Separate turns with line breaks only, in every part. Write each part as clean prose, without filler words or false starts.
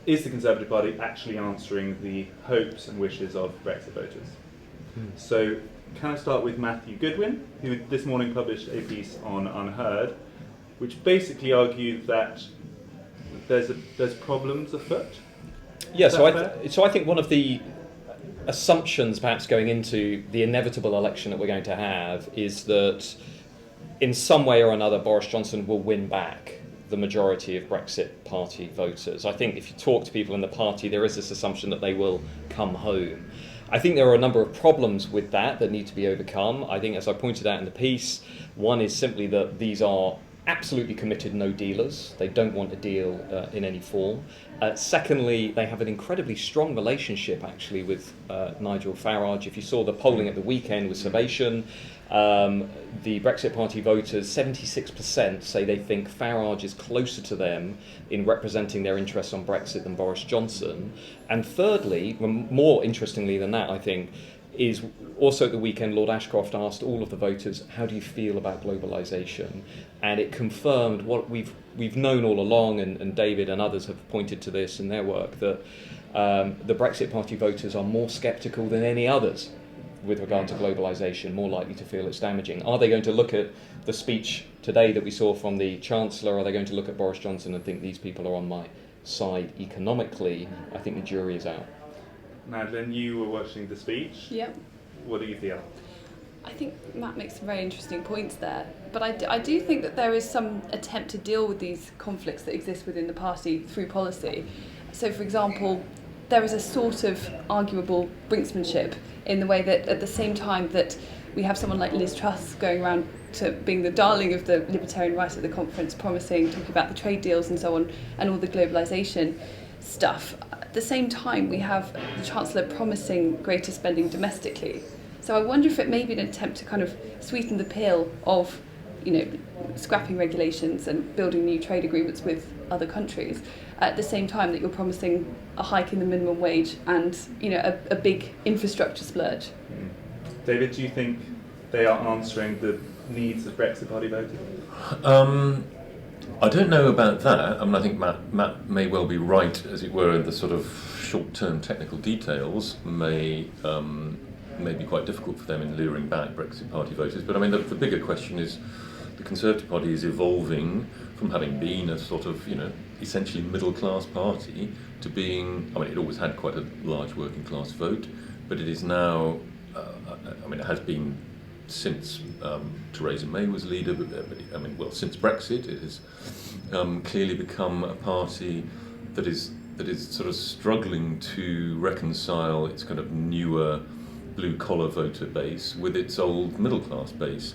is the Conservative Party actually answering the hopes and wishes of Brexit voters? So can I start with Matthew Goodwin, who this morning published a piece on Unheard, which basically argued that there's problems afoot?
Yeah, so I think one of the assumptions perhaps going into the inevitable election that we're going to have is that in some way or another Boris Johnson will win back the majority of Brexit party voters. I think if you talk to people in the party, there is this assumption that they will come home. I think there are a number of problems with that need to be overcome. I think, as I pointed out in the piece, one is simply that these are absolutely committed no dealers. They don't want a deal in any form. Secondly, they have an incredibly strong relationship actually with Nigel Farage. If you saw the polling at the weekend with Survation, the Brexit Party voters, 76% say they think Farage is closer to them in representing their interests on Brexit than Boris Johnson. And thirdly, more interestingly than that, I think, is also at the weekend Lord Ashcroft asked all of the voters, how do you feel about globalisation? And it confirmed what we've known all along, and David and others have pointed to this in their work, that the Brexit Party voters are more sceptical than any others with regard to globalisation, more likely to feel it's damaging. Are they going to look at the speech today that we saw from the Chancellor? Are they going to look at Boris Johnson and think these people are on my side economically? I think the jury is out.
Madeline, you were watching the speech.
Yep.
What do you feel?
I think Matt makes some very interesting points there, but I do think that there is some attempt to deal with these conflicts that exist within the party through policy. So, for example, there is a sort of arguable brinksmanship in the way that at the same time that we have someone like Liz Truss going around to being the darling of the Libertarian right at the conference, promising, talking about the trade deals and so on, and all the globalisation stuff. At the same time, we have the Chancellor promising greater spending domestically. So I wonder if it may be an attempt to kind of sweeten the pill of, scrapping regulations and building new trade agreements with other countries, at the same time that you're promising a hike in the minimum wage and, a big infrastructure splurge.
David, do you think they are answering the needs of Brexit Party voters?
I don't know about that. I mean, I think Matt may well be right, as it were, in the sort of short-term technical details may be quite difficult for them in luring back Brexit Party voters. But I mean, the bigger question is the Conservative Party is evolving from having been a sort of, essentially middle-class party to being, it always had quite a large working-class vote, but it is now, it has been since Theresa May was leader, but since Brexit, it has clearly become a party that is sort of struggling to reconcile its kind of newer blue-collar voter base with its old middle-class base.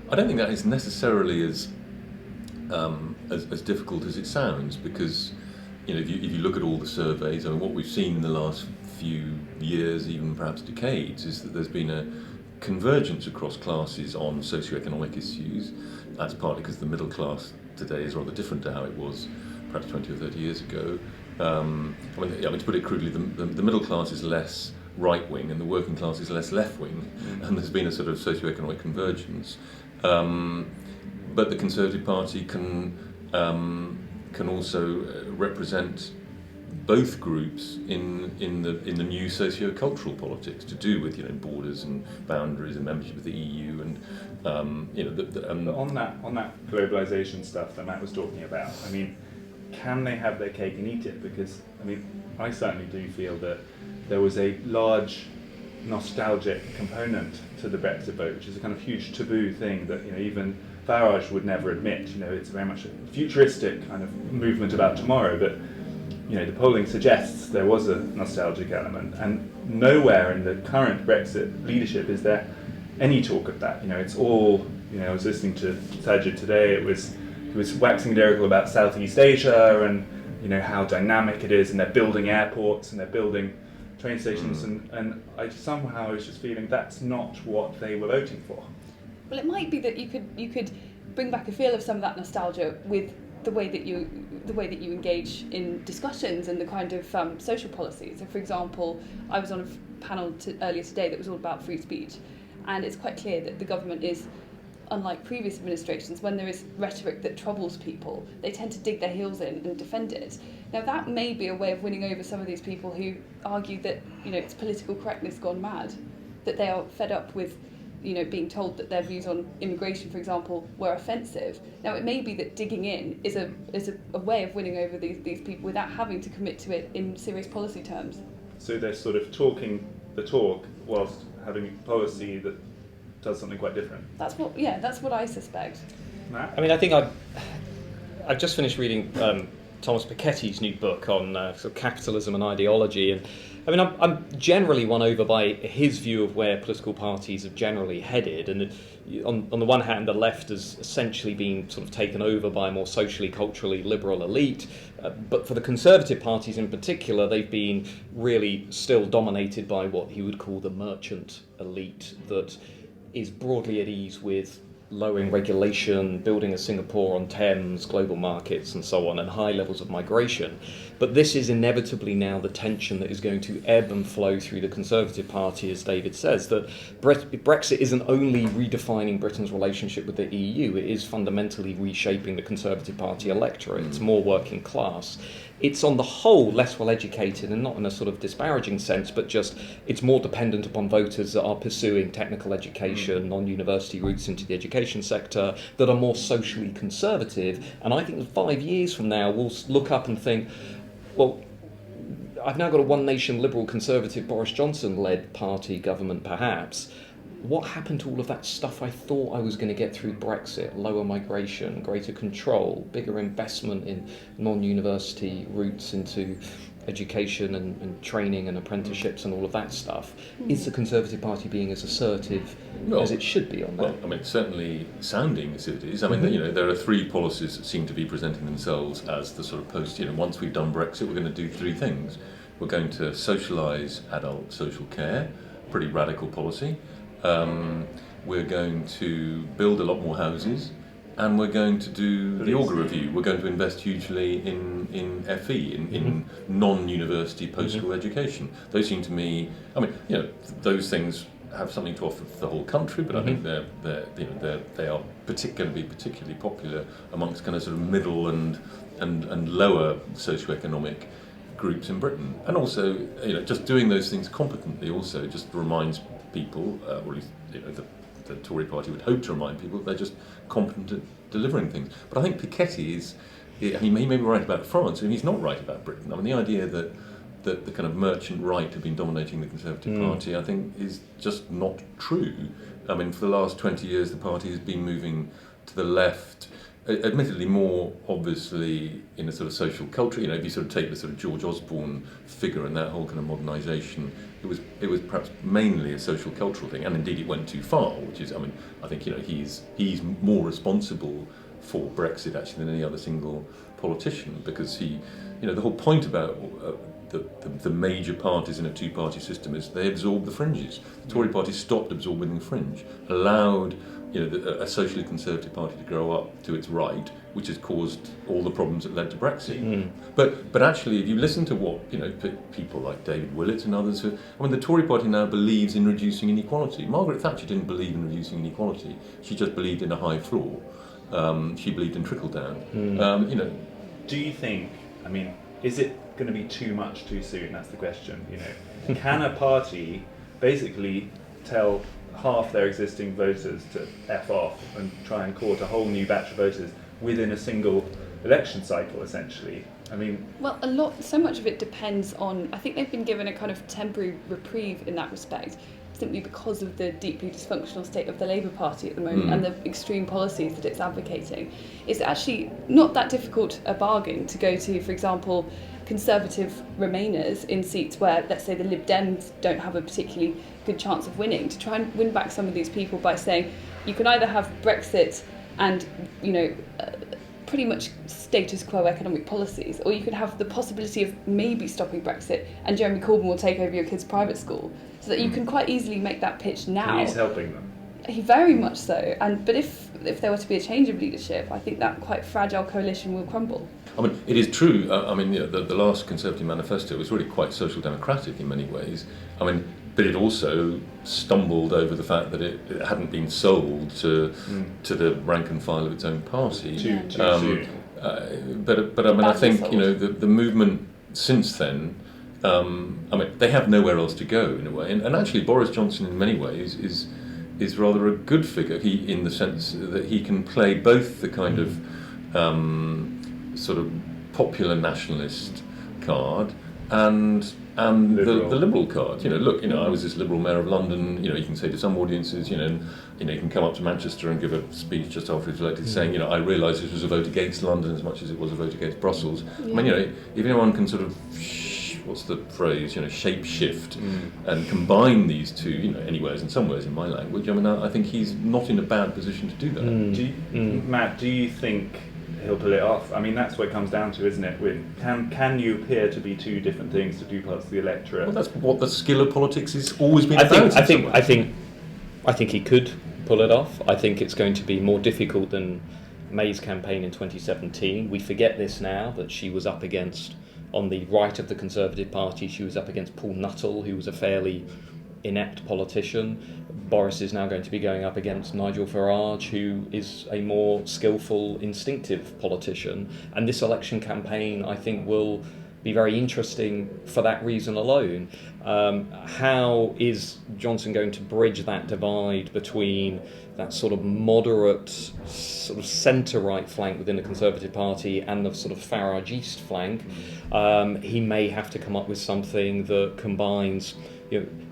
I don't think that is necessarily as difficult as it sounds, because if you look at all the surveys, what we've seen in the last few years, even perhaps decades, is that there's been a convergence across classes on socioeconomic issues. That's partly because the middle class today is rather different to how it was perhaps 20 or 30 years ago. To put it crudely, the middle class is less right-wing and the working class is less left-wing, and there's been a sort of socioeconomic convergence. But the Conservative Party can also represent both groups in the new socio-cultural politics to do with borders and boundaries and membership of the EU and
But on that globalisation stuff that Matt was talking about, can they have their cake and eat it? Because I certainly do feel that there was a large nostalgic component to the Brexit vote, which is a kind of huge taboo thing that even Farage would never admit. It's very much a futuristic kind of movement about tomorrow, but the polling suggests there was a nostalgic element, and nowhere in the current Brexit leadership is there any talk of that. It's all, I was listening to Sajid today, he was waxing lyrical about Southeast Asia and, how dynamic it is, and they're building airports and they're building train stations, and I somehow was just feeling that's not what they were voting for.
Well, it might be that you could bring back a feel of some of that nostalgia with the way that you engage in discussions and the kind of social policies. So, for example, I was on a panel earlier today that was all about free speech, and it's quite clear that the government is unlike previous administrations, when there is rhetoric that troubles people, they tend to dig their heels in and defend it. Now that may be a way of winning over some of these people who argue that, it's political correctness gone mad, that they are fed up with, being told that their views on immigration, for example, were offensive. Now it may be that digging in is a way of winning over these people without having to commit to it in serious policy terms.
So they're sort of talking the talk whilst having policy that does something quite different. That's
what I suspect.
Matt?
I mean, I think I've just finished reading Thomas Piketty's new book on sort of capitalism and ideology, and I mean, I'm generally won over by his view of where political parties have generally headed, and on the one hand, the left has essentially been sort of taken over by a more socially, culturally liberal elite, but for the Conservative parties in particular, they've been really still dominated by what he would call the merchant elite that is broadly at ease with lowering regulation, building a Singapore on Thames, global markets and so on, and high levels of migration. But this is inevitably now the tension that is going to ebb and flow through the Conservative Party, as David says, that Brexit isn't only redefining Britain's relationship with the EU, it is fundamentally reshaping the Conservative Party electorate. It's more working class. It's on the whole less well educated, and not in a sort of disparaging sense, but just it's more dependent upon voters that are pursuing technical education, non-university routes into the education sector, that are more socially conservative. And I think that 5 years from now we'll look up and think, well, I've now got a one nation liberal conservative Boris Johnson led party government perhaps. What happened to all of that stuff I thought I was going to get through Brexit? Lower migration, greater control, bigger investment in non-university routes into education and training and apprenticeships and all of that stuff. Is the Conservative Party being as assertive as it should be on that?
Well, I mean, certainly sounding as it is. I mean, there are three policies that seem to be presenting themselves as the sort of post, once we've done Brexit, we're going to do three things. We're going to socialise adult social care, pretty radical policy. We're going to build a lot more houses, and we're going to do the Auger Review. We're going to invest hugely in FE, in non-university post-school education. Those seem to me, I mean, those things have something to offer for the whole country, but I think they are particularly popular amongst kind of sort of middle and lower socioeconomic groups in Britain. And also, just doing those things competently also just reminds people, or at least the Tory party would hope to remind people that they're just competent at delivering things. But I think Piketty he may be right about France, and he's not right about Britain. I mean, the idea that the kind of merchant right have been dominating the Conservative Party, I think, is just not true. I mean, for the last 20 years, the party has been moving to the left, admittedly more obviously in a sort of social culture. If you sort of take the sort of George Osborne figure and that whole kind of modernisation, it was perhaps mainly a social cultural thing, and indeed it went too far. Which is, I mean, I think he's more responsible for Brexit actually than any other single politician, because he, the whole point about the major parties in a two-party system is they absorb the fringes. The Tory party stopped absorbing the fringe, allowed a socially conservative party to grow up to its right, which has caused all the problems that led to Brexit. But actually, if you listen to what people like David Willett and others, the Tory party now believes in reducing inequality. Margaret Thatcher didn't believe in reducing inequality; she just believed in a high floor. She believed in trickle down.
Do you think? I mean, is it going to be too much too soon? That's the question. Can a party basically tell half their existing voters to F off and try and court a whole new batch of voters within a single election cycle, essentially? I mean... Well,
so much of it depends on... I think they've been given a kind of temporary reprieve in that respect, simply because of the deeply dysfunctional state of the Labour Party at the moment and the extreme policies that it's advocating. It's actually not that difficult a bargain to go to, for example, Conservative Remainers in seats where, let's say, the Lib Dems don't have a particularly good chance of winning, to try and win back some of these people by saying you can either have Brexit and, pretty much status quo economic policies, or you could have the possibility of maybe stopping Brexit and Jeremy Corbyn will take over your kid's private school, so that you can quite easily make that pitch now.
And he's helping them.
He very much so. But if there were to be a change of leadership, I think that quite fragile coalition will crumble.
I mean, it is true. The last Conservative manifesto was really quite social democratic in many ways. I mean, but it also stumbled over the fact that it hadn't been sold to the rank and file of its own party.
Too soon.
But I mean, I think the movement since then. I mean, they have nowhere else to go in a way, and actually Boris Johnson in many ways is rather a good figure. He, in the sense that he can play both the kind of sort of popular nationalist card and the liberal card. Look, I was this liberal mayor of London. You can say to some audiences, and, you can come up to Manchester and give a speech just after he's elected, saying, I realise this was a vote against London as much as it was a vote against Brussels. Yeah. I mean, if anyone can sort of what's the phrase? Shape shift and combine these two, anywheres and somewheres in my language. I mean, I think he's not in a bad position to do that.
Matt, do you think he'll pull it off? I mean, that's what it comes down to, isn't it? Can you appear to be two different things to two parts of the electorate?
Well, that's what the skill of politics has always been about.
I think he could pull it off. I think it's going to be more difficult than May's campaign in 2017. We forget this now, that she was up against, on the right of the Conservative Party, she was up against Paul Nuttall, who was a fairly inept politician. Boris is now going to be going up against Nigel Farage, who is a more skillful, instinctive politician. And this election campaign, I think, will be very interesting for that reason alone. How is Johnson going to bridge that divide between that sort of moderate, sort of centre-right flank within the Conservative Party and the sort of Farage-east flank? He may have to come up with something that combines,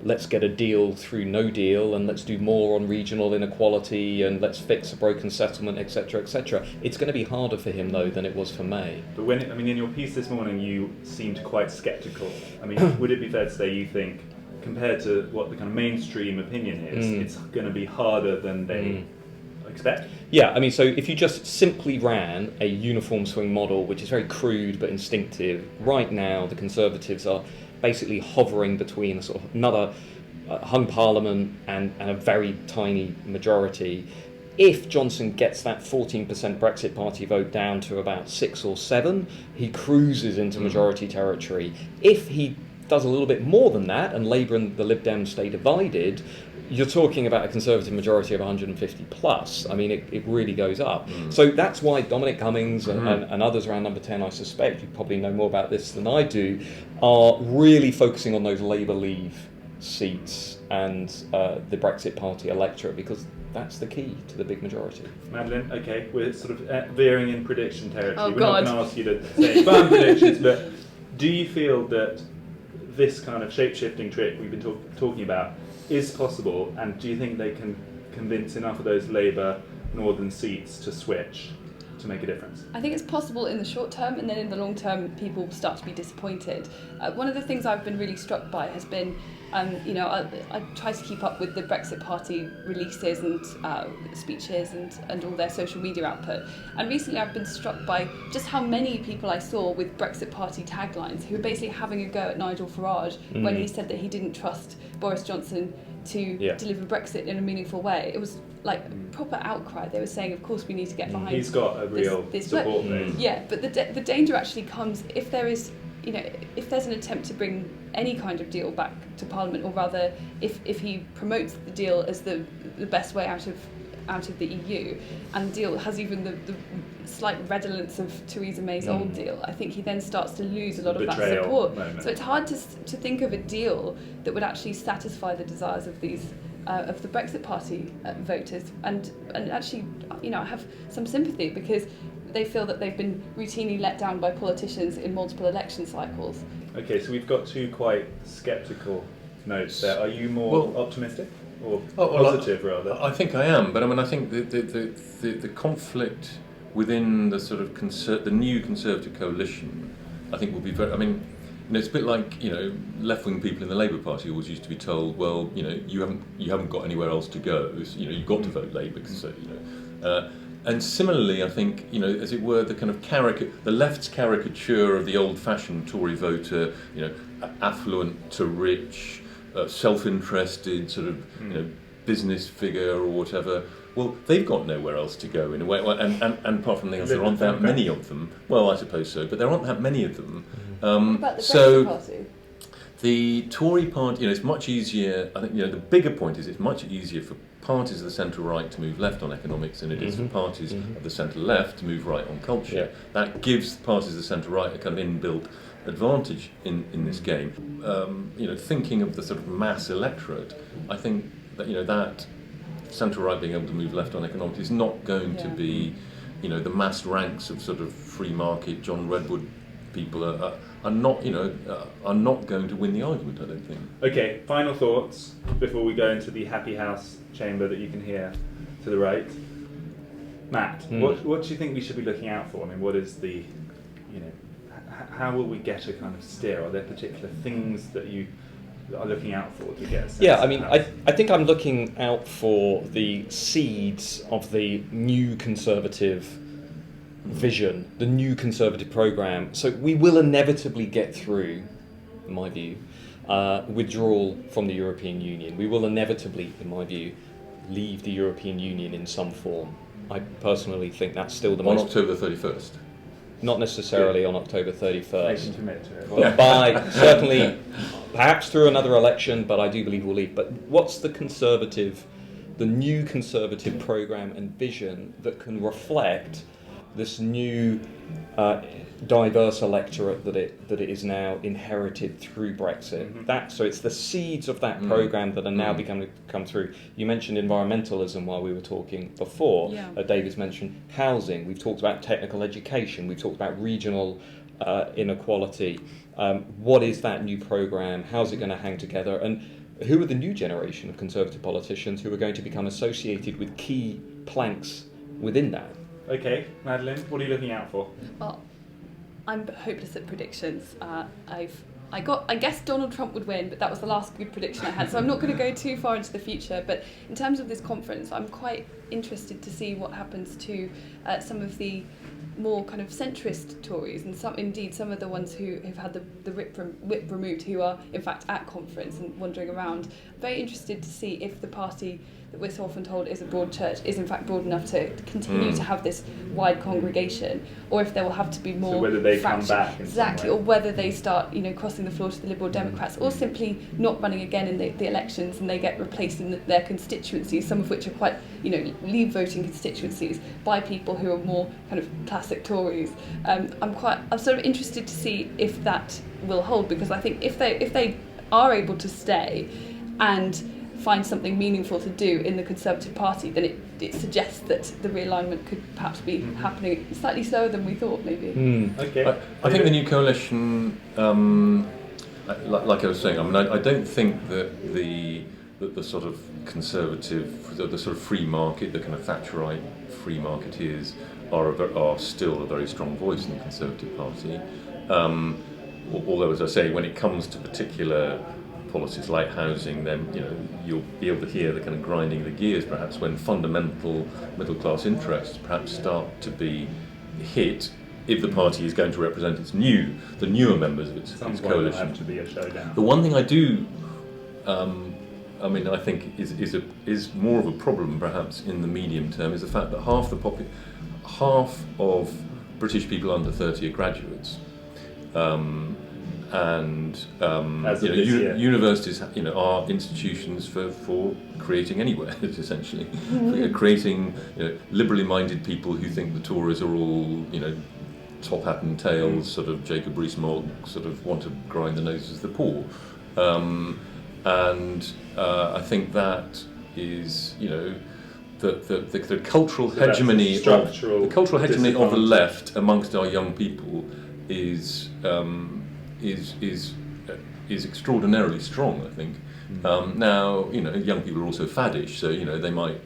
let's get a deal through no deal, and let's do more on regional inequality, and let's fix a broken settlement, etc., etc. It's going to be harder for him, though, than it was for May.
But in your piece this morning, you seemed quite sceptical. I mean, would it be fair to say you think, compared to what the kind of mainstream opinion is, it's going to be harder than they expect?
Yeah, I mean, so if you just simply ran a uniform swing model, which is very crude but instinctive, right now the Conservatives are basically hovering between a sort of another hung parliament and a very tiny majority. If Johnson gets that 14% Brexit Party vote down to about 6 or 7, he cruises into majority territory. If he does a little bit more than that, and Labour and the Lib Dems stay divided, you're talking about a Conservative majority of 150 plus. I mean, it really goes up. So that's why Dominic Cummings and others around number 10, I suspect, you probably know more about this than I do, are really focusing on those Labour Leave seats and the Brexit Party electorate, because that's the key to the big majority.
Madeline, okay, we're sort of veering in prediction territory.
Oh,
we're
God.
not going to ask you to say firm predictions, but do you feel that this kind of shape-shifting trick we've been talking about is possible, and do you think they can convince enough of those Labour northern seats to switch to make a difference?
I think it's possible in the short term, and then in the long term people start to be disappointed. One of the things I've been really struck by has been, I try to keep up with the Brexit Party releases and speeches and all their social media output. And recently I've been struck by just how many people I saw with Brexit Party taglines who were basically having a go at Nigel Farage when he said that he didn't trust Boris Johnson to deliver Brexit in a meaningful way. It was like proper outcry. They were saying, of course we need to get behind.
He's got a real support base.
Yeah, but the danger actually comes if there is, if there's an attempt to bring any kind of deal back to Parliament, or rather, if he promotes the deal as the best way out of the EU, and the deal has even the slight redolence of Theresa May's old deal, I think he then starts to lose a lot of that support. So it's hard to think of a deal that would actually satisfy the desires of these of the Brexit Party voters, and actually, I have some sympathy because they feel that they've been routinely let down by politicians in multiple election cycles.
Okay, so we've got two quite sceptical notes there. Are you more optimistic or positive rather?
I think I am, but I think the conflict within the sort of the new Conservative coalition, I think will be very. It's a bit like left-wing people in the Labour Party always used to be told, well, you haven't got anywhere else to go. So, you've got to vote Labour because and similarly, I think as it were, the kind of the left's caricature of the old-fashioned Tory voter, affluent to rich, self-interested, sort of business figure or whatever. Well, they've got nowhere else to go in a way, and apart from things, there aren't that many of them. Well, I suppose so, but there aren't that many of them.
What about the Brexit Party?
The Tory party, it's much easier. I think the bigger point is it's much easier for parties of the centre right to move left on economics than it is for parties of the centre left to move right on culture. Yeah. That gives parties of the centre right a kind of inbuilt advantage in this game. Thinking of the sort of mass electorate, I think that that centre right being able to move left on economics is not going to be, the mass ranks of sort of free market John Redwood people are not going to win the argument, I don't think.
Okay, final thoughts before we go into the happy house chamber that you can hear to the right. Matt, what do you think we should be looking out for? I mean, what is the, how will we get a kind of steer? Are there particular things that you are looking out for to get a sense?
Yeah, I mean, I think I'm looking out for the seeds of the new Conservative vision, the new Conservative programme. So we will inevitably get through, in my view, withdrawal from the European Union. We will inevitably, in my view, leave the European Union in some form. I personally think that's still the most...
On October 31st?
Not necessarily on October 31st.
I can commit to it.
But by, certainly, perhaps through another election, but I do believe we'll leave. But what's the new Conservative programme and vision that can reflect this new diverse electorate that it is now inherited through Brexit? So it's the seeds of that programme that are now beginning to come through. You mentioned environmentalism while we were talking before.
Yeah.
David's mentioned housing. We've talked about technical education. We've talked about regional inequality. What is that new programme? How's it going to hang together? And who are the new generation of Conservative politicians who are going to become associated with key planks within that?
Okay, Madeline, what are you looking out for?
Well, I'm hopeless at predictions. I guessed Donald Trump would win, but that was the last good prediction I had, so I'm not going to go too far into the future. But in terms of this conference, I'm quite interested to see what happens to some of the more kind of centrist Tories, and some of the ones who have had the whip removed, who are in fact at conference and wandering around. I'm very interested to see if the party that we're so often told is a broad church is in fact broad enough to continue to have this wide congregation, or if there will have to be more.
So whether they come back in
exactly,
some way.
or whether they start crossing the floor to the Liberal Democrats, or simply not running again in the elections, and they get replaced in their constituencies, some of which are quite Leave voting constituencies, by people who are more kind of classic Tories. I'm sort of interested to see if that will hold, because I think if they are able to stay and find something meaningful to do in the Conservative Party, then it suggests that the realignment could perhaps be happening slightly slower than we thought, maybe.
Okay.
I think the new coalition, like I was saying, I mean, I don't think that the sort of Conservative, the sort of free market, the kind of Thatcherite free marketeers are still a very strong voice in the Conservative Party. Although, as I say, when it comes to particular policies like housing, then you'll be able to hear the kind of grinding of the gears, perhaps, when fundamental middle class interests perhaps start to be hit, if the party is going to represent the newer members of its coalition.
There'll have to be a showdown.
The one thing I do, I think is more of a problem perhaps in the medium term, is the fact that half of British people under 30 are graduates. Universities, are institutions for creating anywhere, essentially, creating liberally minded people who think the Tories are all top hat and tails, sort of Jacob Rees-Mogg, sort of want to grind the noses of the poor, I think that is the cultural hegemony of the left amongst our young people is extraordinarily strong, I think. Now, young people are also faddish, so they might,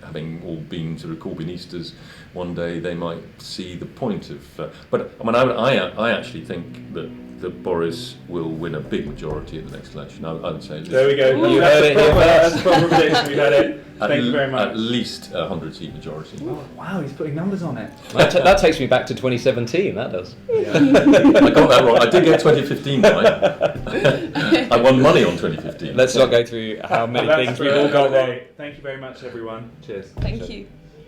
having all been sort of Corbynistas one day, they might see the point of. But I mean, I actually think that Boris will win a big majority at the next election. I would say.
There we go.
You heard it here
That's a proper prediction. We've had it. Thank you very much.
At least a 100-seat majority.
Oh, wow, he's putting numbers on it.
That takes me back to 2017. That does.
Yeah.
I got that wrong. I did get 2015 right. I won money on 2015.
Let's not go through how many things we've all got wrong.
Thank you very much, everyone. Cheers.
Thank you.